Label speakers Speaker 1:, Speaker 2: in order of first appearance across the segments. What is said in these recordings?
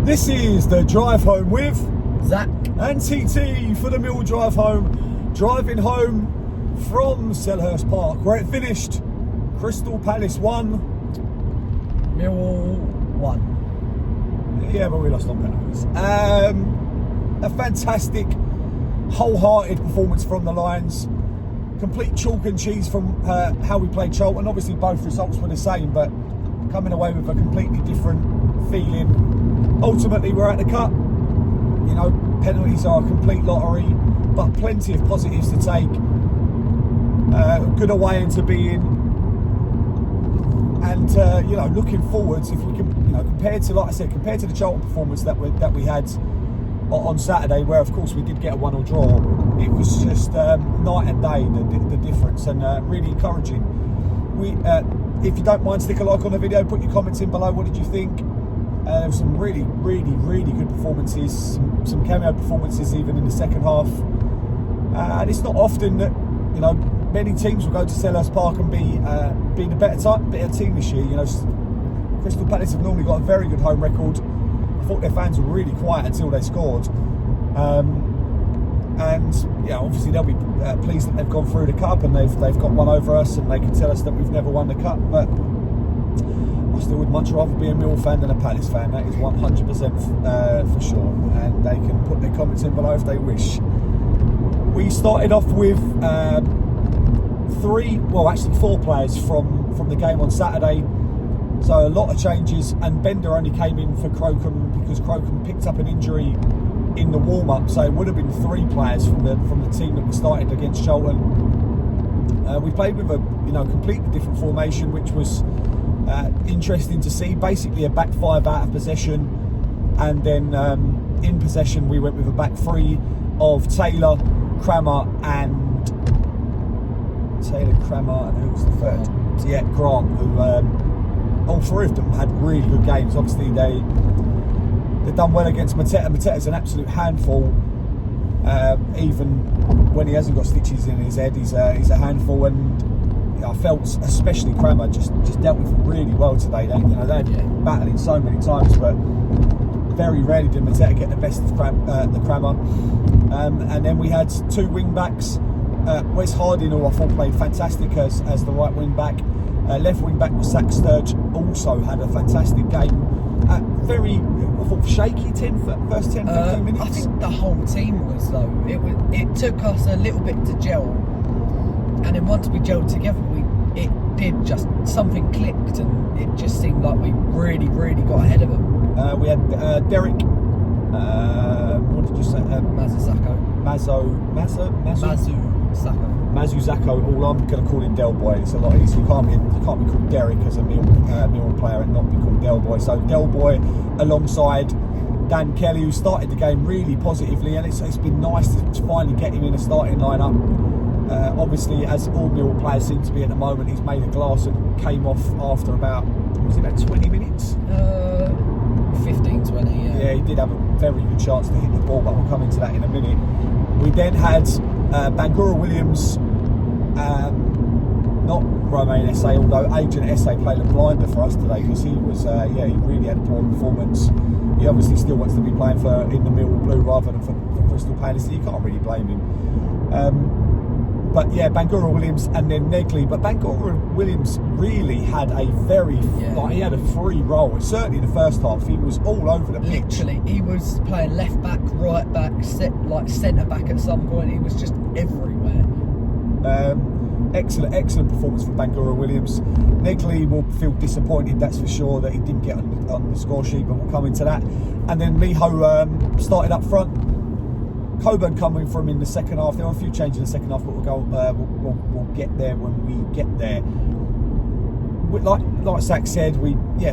Speaker 1: This is the drive home with
Speaker 2: Zac
Speaker 1: and TT for the Millwall drive home. Driving home from Selhurst Park, where it finished. Crystal Palace 1,
Speaker 2: Millwall 1.
Speaker 1: Yeah, but we lost on penalties. A fantastic, wholehearted performance from the Lions. Complete chalk and cheese from how we played Charlton. Obviously, both results were the same, but coming away with a completely different feeling. Ultimately, we're at the cup. You know, penalties are a complete lottery, but plenty of positives to take. Good away into being, and you know, looking forwards. If we can, you know, compared to, like I said, compared to the Charlton performance that we had on Saturday, where of course we did get a 1-1 draw, it was just night and day the difference, and really encouraging. If you don't mind, stick a like on the video, put your comments in below. What did you think? Some really good performances, some cameo performances even in the second half, and it's not often that, you know, many teams will go to Selhurst Park and be the better team this year. You know, Crystal Palace have normally got a very good home record. I thought their fans were really quiet until they scored, and yeah, obviously they'll be pleased that they've gone through the cup and they've got one over us, and they can tell us that we've never won the cup, but I still would much rather be a Millwall fan than a Palace fan. That is 100% for sure, and they can put their comments in below if they wish. We started off with 4 players from the game on Saturday, so a lot of changes, and Bender only came in for Crocombe because Crocombe picked up an injury in the warm-up, so it would have been 3 players from the team that we started against Charlton. We played with a completely different formation, which was interesting to see. Basically a back 5 out of possession, and then in possession we went with a back 3 of Taylor, Crammer, and who was the third? Yeah, Grant, who all 3 of them had really good games. Obviously they've done well against Mateta. Mateta's an absolute handful. Even when he hasn't got stitches in his head, he's a handful, and I felt especially Crammer just dealt with him really well today. They had battling so many times, but very rarely did Mateta get the best of the Crammer. And then we had 2 wing backs. Wes Harding, who I thought played fantastic as the right wing back. Left wing back was Zach Sturge, also had a fantastic game. I thought shaky first 10-15 minutes.
Speaker 2: I think the whole team was, though. It took us a little bit to gel, and then once we gelled together, it did just, something clicked, and it just seemed like we really got ahead of them.
Speaker 1: We had Derek. What did you say? Mazu Zacco. All I'm going to call him Del Boy. It's a lot easier. You can't be called Derek as a Millwall player and not be called Del Boy. So Del Boy alongside Dan Kelly, who started the game really positively, and it's been nice to finally get him in a starting lineup. Obviously, as all Millwall players seem to be at the moment, he's made a glass and came off after about 20 minutes?
Speaker 2: 15, 20, yeah.
Speaker 1: Yeah, he did have a very good chance to hit the ball, but we'll come into that in a minute. We then had Bangura Williams, not Romain Essay, although Agent Essay played a blinder for us today, because he was, he really had a poor performance. He obviously still wants to be playing in the Millwall Blue rather than for Crystal Palace, so you can't really blame him. But yeah, Bangura Williams and then Negley. But Bangura Williams really had a he had a free role. Certainly in the first half, he was all over the pitch.
Speaker 2: Literally, he was playing left back, right back, centre back at some point. He was just everywhere.
Speaker 1: Excellent performance from Bangura Williams. Negley will feel disappointed, that's for sure, that he didn't get on the score sheet, but we'll come into that. And then Miho started up front. Coburn coming from in the second half. There were a few changes in the second half, but we'll get there when we get there. Like Zach said,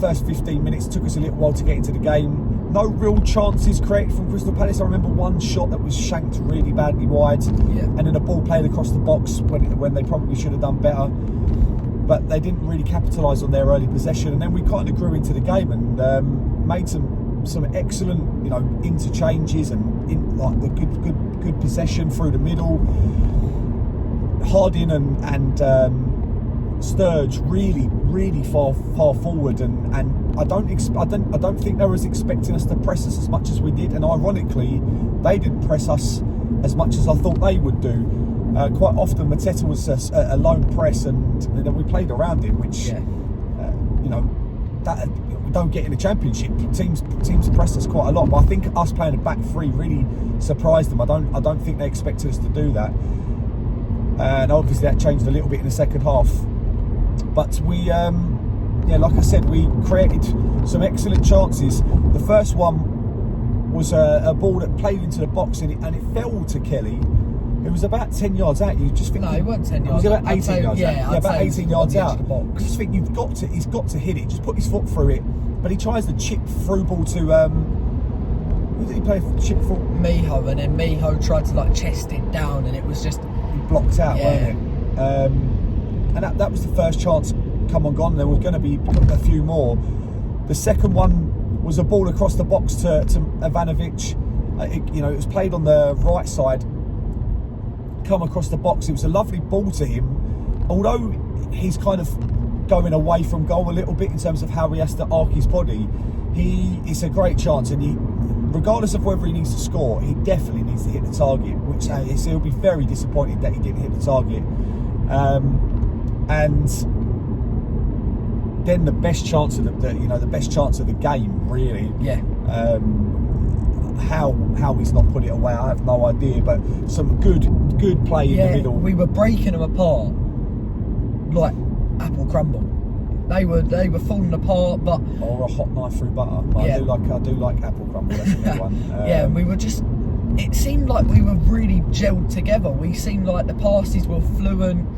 Speaker 1: first 15 minutes took us a little while to get into the game. No real chances created from Crystal Palace. I remember one shot that was shanked really badly wide, and then a ball played across the box when they probably should have done better. But they didn't really capitalise on their early possession, and then we kind of grew into the game and made some excellent, interchanges and the good possession through the middle. Harding and Sturge really far forward, and I don't think they was expecting us to press us as much as we did, and ironically they didn't press us as much as I thought they would do. Quite often Mateta was a lone press, and then we played around him, which you know, that we don't get in the Championship. Teams press us quite a lot, but I think us playing a back three really surprised them. I don't think they expected us to do that, and obviously that changed a little bit in the second half. But we, like I said, we created some excellent chances. The first one was a ball that played into the box, and it fell to Kelly. It was about 10 yards out. You just think,
Speaker 2: no, it wasn't 10 yards.
Speaker 1: It was about 18 yards out. Yeah, about 18 yards out.
Speaker 2: You
Speaker 1: just think he's got to hit it. Just put his foot through it. But he tries to chip through ball to who did he play chip for?
Speaker 2: Miho, and then Miho tried to like chest it down, and it was just
Speaker 1: blocked out, wasn't it? And that was the first chance come and gone. There was going to be a few more. The second one was a ball across the box to Ivanovic. It was played on the right side, come across the box. It was a lovely ball to him, although he's kind of going away from goal a little bit in terms of how he has to arc his body. It's a great chance, and regardless of whether he needs to score, he definitely needs to hit the target, which he'll be very disappointed that he didn't hit the target. And then the best chance of the game, really.
Speaker 2: Yeah.
Speaker 1: How he's not put it away, I have no idea. But some good play in the middle. We
Speaker 2: were breaking them apart like apple crumble. They were falling apart, but
Speaker 1: or a hot knife through butter. I do like apple crumble. That's a good one.
Speaker 2: And we were just. It seemed like we were really gelled together. We seemed like the passes were fluent.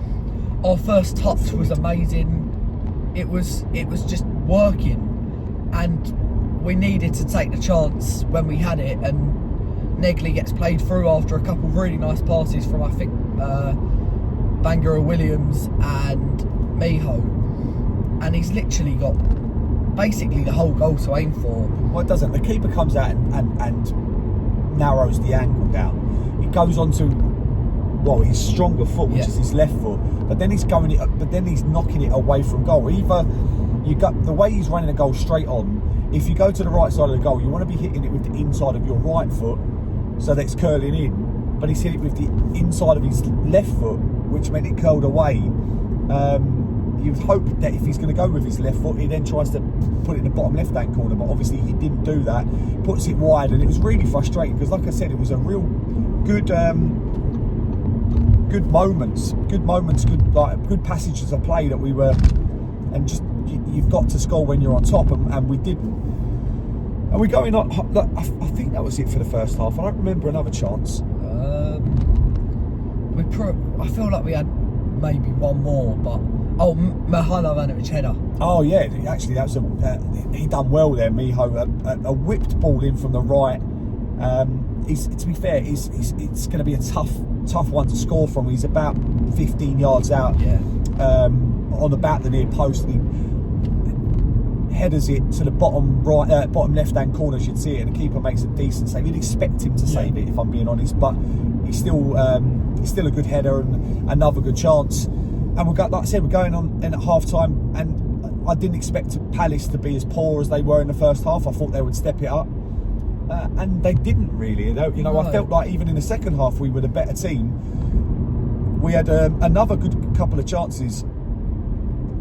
Speaker 2: Our first touch was amazing. It was just working, and we needed to take the chance when we had it. And Negley gets played through after a couple of really nice passes from, I think, Bangura Williams and Miho, and he's literally got basically the whole goal to aim for.
Speaker 1: Well, it doesn't. The keeper comes out and narrows the angle down. He goes on to his stronger foot, which is his left foot, but then he's knocking it away from goal. Either you got the way he's running a goal straight on. If you go to the right side of the goal, you want to be hitting it with the inside of your right foot, so that it's curling in. But he's hit it with the inside of his left foot, which meant it curled away. You'd hope that if he's going to go with his left foot, he then tries to put it in the bottom left-hand corner, but obviously he didn't do that. Puts it wide, and it was really frustrating because, like I said, it was a real good moments, good passages of play that we were, and just you've got to score when you're on top, and we didn't. And we're going on. I think that was it for the first half. I don't remember another chance.
Speaker 2: I feel like we had maybe one more, but Mihailo Ivanovic header.
Speaker 1: Oh yeah, actually that was he done well there, Miho. A whipped ball in from the right. To be fair, it's going to be a tough one to score from. He's about 15 yards out, on about the near post, and he headers it to the bottom left-hand corner. You'd see it, and the keeper makes a decent save. You'd expect him to save it, if I'm being honest, but he's still a good header and another good chance. And like I said, we're going on in at half time, and I didn't expect Palace to be as poor as they were in the first half. I thought they would step it up. And they didn't really. No. I felt like even in the second half we were the better team. We had another good couple of chances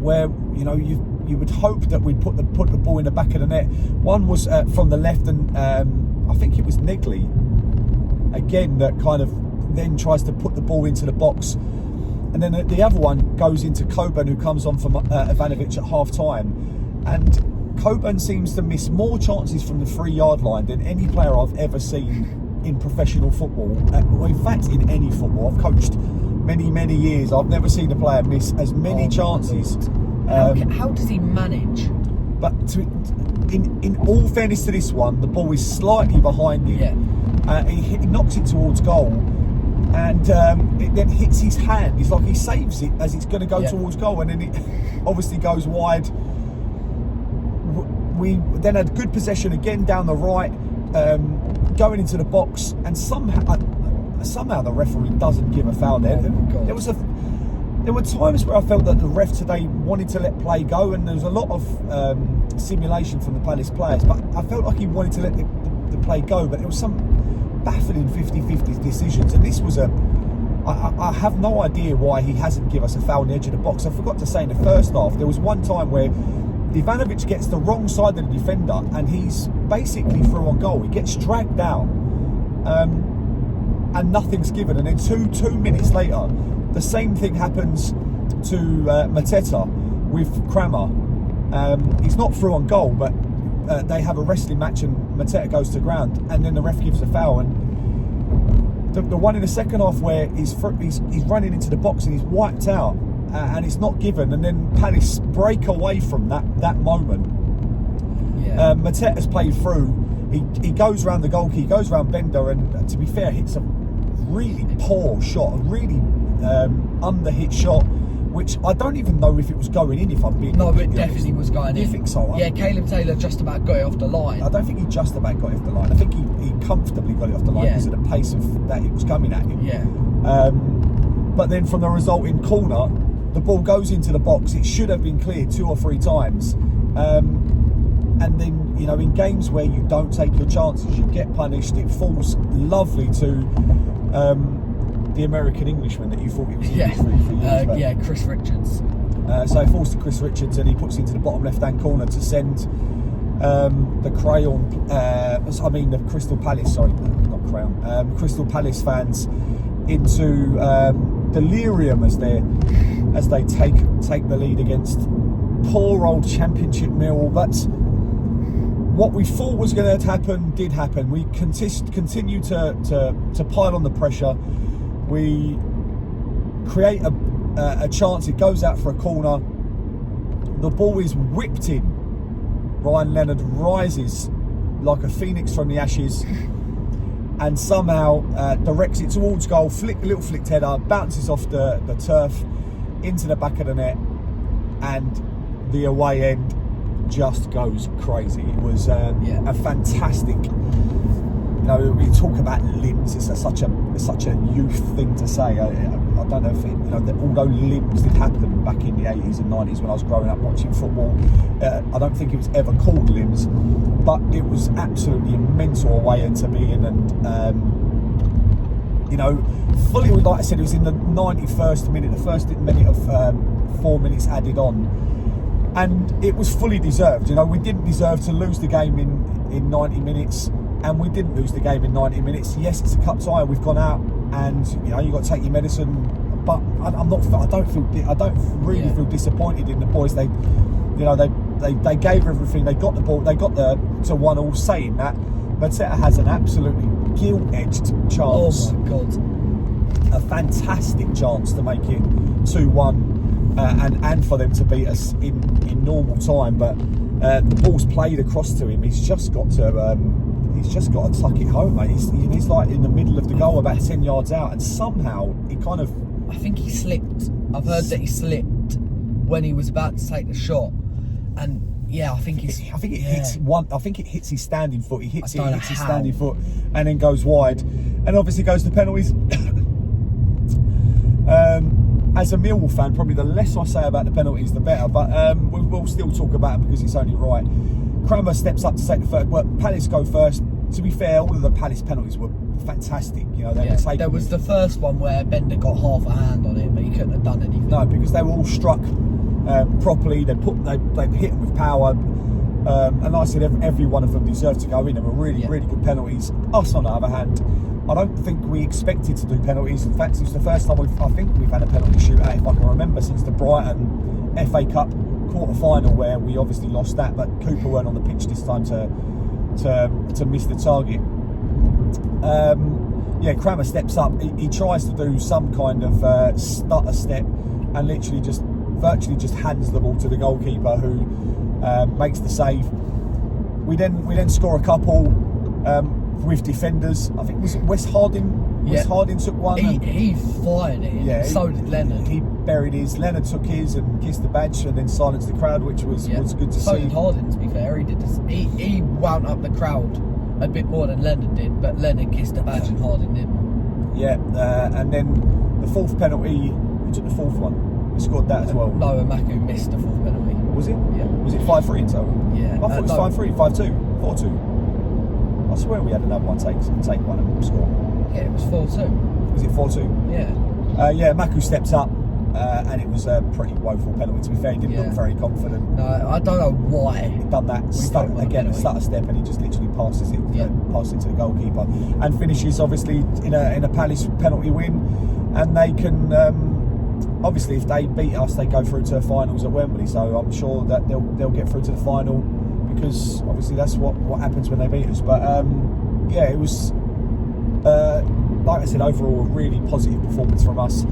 Speaker 1: where you would hope that we'd put the ball in the back of the net. One was from the left, and I think it was Negley again that kind of then tries to put the ball into the box, and then the other one goes into Coburn, who comes on from Ivanovic at half time, and Coburn seems to miss more chances from the 3-yard line than any player I've ever seen in professional football. In fact, in any football. I've coached many years. I've never seen a player miss as many chances.
Speaker 2: How does he manage?
Speaker 1: But in all fairness to this one, the ball is slightly behind him. Yeah. He knocks it towards goal, and it then hits his hand. It's like he saves it as it's going to go towards goal, and then it obviously goes wide. We then had good possession again down the right, going into the box, and somehow the referee doesn't give a foul there. There was there were times where I felt that the ref today wanted to let play go, and there was a lot of simulation from the Palace players, but I felt like he wanted to let the play go, but there was some baffling 50-50 decisions, and this was I have no idea why he hasn't given us a foul on the edge of the box. I forgot to say in the first half, there was one time where Ivanovic gets the wrong side of the defender, and he's basically through on goal. He gets dragged down, and nothing's given, and then two minutes later, the same thing happens to Mateta with Kramer. He's not through on goal, but they have a wrestling match and Mateta goes to ground, and then the ref gives a foul. And the one in the second half where he's running into the box and he's wiped out, and it's not given, and then Palace break away from that moment.
Speaker 2: Yeah.
Speaker 1: Mateta's played through. He goes round the goalkeeper, he goes round Bender, and to be fair, hits a really poor shot, a really under-hit shot, which I don't even know if it was going in, if I'm being
Speaker 2: No, it
Speaker 1: honest.
Speaker 2: definitely was going in.
Speaker 1: You think so?
Speaker 2: Yeah, Caleb Taylor just about got it off the line.
Speaker 1: I don't think he just about got it off the line. I think he comfortably got it off the line because of the pace of that it was coming at him.
Speaker 2: Yeah.
Speaker 1: But then from the resulting corner, the ball goes into the box. It should have been cleared 2 or 3 times. And then, you know, in games where you don't take your chances, you get punished. It falls lovely to the American Englishman that you thought it was for years.
Speaker 2: Yeah, Chris Richards.
Speaker 1: So it falls to Chris Richards, and he puts it into the bottom left-hand corner to send the Crystal Palace, sorry, not Crayon, Crystal Palace fans into delirium as they take the lead against poor old Championship Millwall. But what we thought was going to happen did happen. We continue to pile on the pressure. We create a chance. It goes out for a corner. The ball is whipped in. Ryan Leonard rises like a phoenix from the ashes and somehow directs it towards goal. Little flicked header, bounces off the turf into the back of the net, and the away end just goes crazy. It was a fantastic. You know, we talk about limbs. It's such a youth thing to say. I don't know if it, you know, although limbs did happen back in the 80s and 90s when I was growing up watching football, I don't think it was ever called limbs, but it was absolutely a mental away end to be in. And you know, fully, like I said, it was in the 91st minute, the first minute of 4 minutes added on, and it was fully deserved. You know, we didn't deserve to lose the game in 90 minutes. And we didn't lose the game in 90 minutes. Yes, it's a cup tie. We've gone out, and you know, you've got to take your medicine. But I don't really feel disappointed in the boys. They gave everything. They got the ball. They got to 1-1. Saying that, Mateta has an absolutely gilt-edged chance.
Speaker 2: Oh my God!
Speaker 1: A fantastic chance to make it 2-1, and for them to beat us in normal time. But the ball's played across to him. He's just got to tuck it home, mate. He's like in the middle of the goal, about 10 yards out, and somehow he kind of...
Speaker 2: I think he slipped. I've heard that he slipped when he was about to take the shot, and yeah, I think it hits his standing foot. He hits his standing foot, and then goes wide, and obviously goes to penalties. As a Millwall fan, probably the less I say about the penalties, the better. But we'll still talk about it because it's only right. Kramer steps up to take the third. Well, Palace go first. To be fair, all of the Palace penalties were fantastic. You know, they were taken. There was the first one where Bender got half a hand on it, but he couldn't have done anything.
Speaker 1: No, because they were all struck properly. They hit them with power, and like I said, every one of them deserved to go in. They were really good penalties. Us, on the other hand, I don't think we expected to do penalties. In fact, it's the first time I think we've had a penalty shootout, if I can remember, since the Brighton FA Cup quarter-final, where we obviously lost that, but Cooper weren't on the pitch this time to miss the target. Kramer steps up. He tries to do some kind of stutter step, and literally virtually just hands the ball to the goalkeeper, who makes the save. We then score a couple with defenders. I think was it Wes Harding. Wes Harding took one.
Speaker 2: He fired it. Yeah. So did Leonard.
Speaker 1: He buried his. Leonard took his and kissed the badge, and then silenced the crowd, which was good to see.
Speaker 2: So did Harding, to be fair. He did this. He wound up the crowd a bit more than Leonard did, but Leonard kissed the badge and Harding didn't.
Speaker 1: Yeah, and then the fourth penalty. Who took the fourth one? who scored that as well?
Speaker 2: No, Maku missed the fourth penalty.
Speaker 1: Was it?
Speaker 2: Yeah.
Speaker 1: Was it 5-3 in total?
Speaker 2: Yeah.
Speaker 1: I thought it was
Speaker 2: no.
Speaker 1: 5-3, 5-2, 4-2. I swear we had another one take one and score.
Speaker 2: Yeah, it was 4-2.
Speaker 1: Was it 4-2?
Speaker 2: Yeah.
Speaker 1: Yeah, Maku stepped up, and it was a pretty woeful penalty. To be fair, he didn't look very confident.
Speaker 2: No, I don't know why.
Speaker 1: He'd done that stutter step, and he just literally passes it to the goalkeeper, and finishes obviously in a Palace penalty win, and they can obviously, if they beat us, they go through to finals at Wembley. So I'm sure that they'll get through to the final, because obviously that's what happens when they beat us. But yeah, it was like I said, overall a really positive performance from us.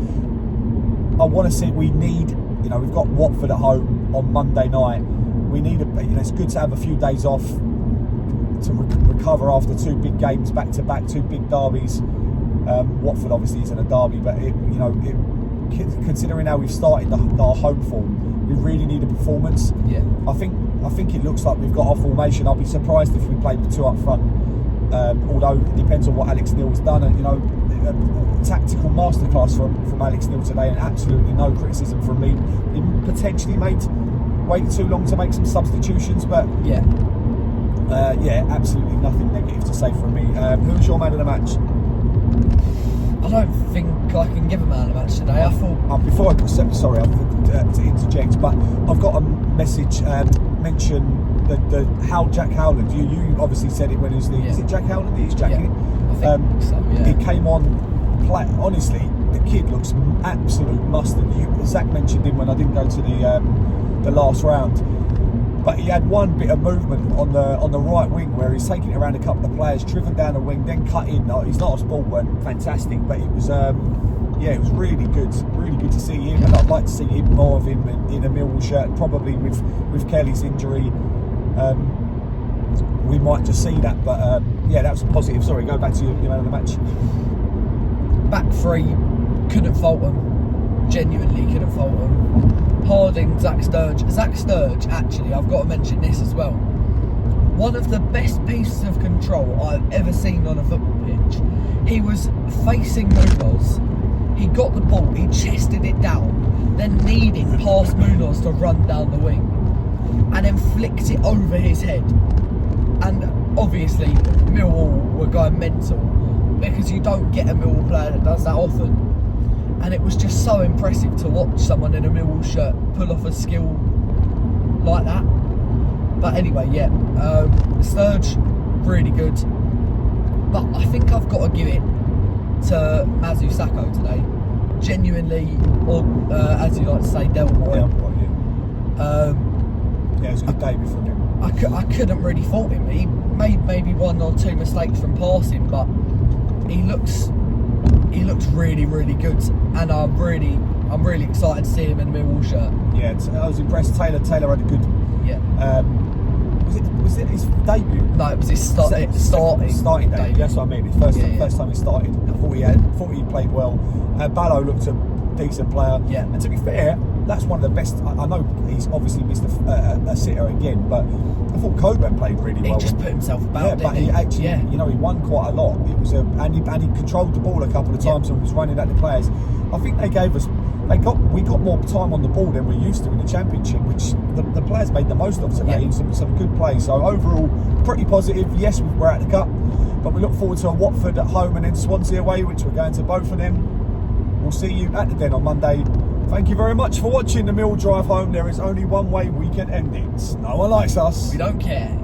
Speaker 1: I want to see. We need, we've got Watford at home on Monday night. We need it's good to have a few days off to recover after two big games back to back, two big derbies. Watford obviously isn't a derby, but considering how we've started our home form, we really need a performance.
Speaker 2: Yeah.
Speaker 1: I think it looks like we've got our formation. I'll be surprised if we played with two up front. Although it depends on what Alex Neil's done, and tactical masterclass from Alex Neil today, and absolutely no criticism from me. He potentially waited too long to make some substitutions, but
Speaker 2: yeah,
Speaker 1: absolutely nothing negative to say from me. Who's your man of the match?
Speaker 2: I don't think I can give a man of the match today. I thought
Speaker 1: before I sorry to interject, but I've got a message mention the how Jack Howland. You obviously said it when it was is it Jack Howland? He's Jack.
Speaker 2: Yeah, I think so. Yeah.
Speaker 1: He came on. Honestly, the kid looks absolute mustard. Zac mentioned him when I didn't go to the last round, but he had one bit of movement on the right wing where he's taking it around a couple of players, driven down the wing, then cut in. He's not a sport weren't fantastic, but it was it was really good to see him, and I'd like to see more of him in a Millwall shirt. Probably with Kelly's injury, we might just see that. But that was positive. Sorry, go back to your man of the match.
Speaker 2: Back three, couldn't fault them. Genuinely couldn't fault them. Harding, Zac Sturge, actually, I've got to mention this as well. One of the best pieces of control I've ever seen on a football pitch. He was facing Munoz. He got the ball, he chested it down, then kneed it past Munoz to run down the wing, and then flicked it over his head. And obviously, Millwall were going mental, because you don't get a Millwall player that does that often. And it was just so impressive to watch someone in a Millwall shirt pull off a skill like that. But anyway, Sturge, really good. But I think I've got to give it to Mazu Sakho today. Genuinely, or as you like to say, Del Boy.
Speaker 1: Yeah, it was a good debut from him.
Speaker 2: I couldn't really fault him. He made maybe one or two mistakes from passing, but he looks really, really good, and I'm really excited to see him in a Millwall shirt.
Speaker 1: Yeah, I was impressed. Taylor had a good.
Speaker 2: Yeah.
Speaker 1: Was it his debut?
Speaker 2: No, it was his starting
Speaker 1: debut. That's what I mean. His first time he started. I thought he played well. Ballo looked a decent player.
Speaker 2: Yeah.
Speaker 1: And to be fair, that's one of the best. I know he's obviously missed a sitter again, but I thought Coburn played really well.
Speaker 2: He just put himself about.
Speaker 1: Yeah, but he actually, he won quite a lot. It was and he controlled the ball a couple of times and was running at the players. I think we got more time on the ball than we used to in the Championship, which the players made the most of today. Some good play. So overall, pretty positive. Yes, we're at the cup, but we look forward to a Watford at home and then Swansea away, which we're going to both of them. We'll see you at the Den on Monday. Thank you very much for watching the Mill Drive Home. There is only one way we can end it. No one likes us.
Speaker 2: We don't care.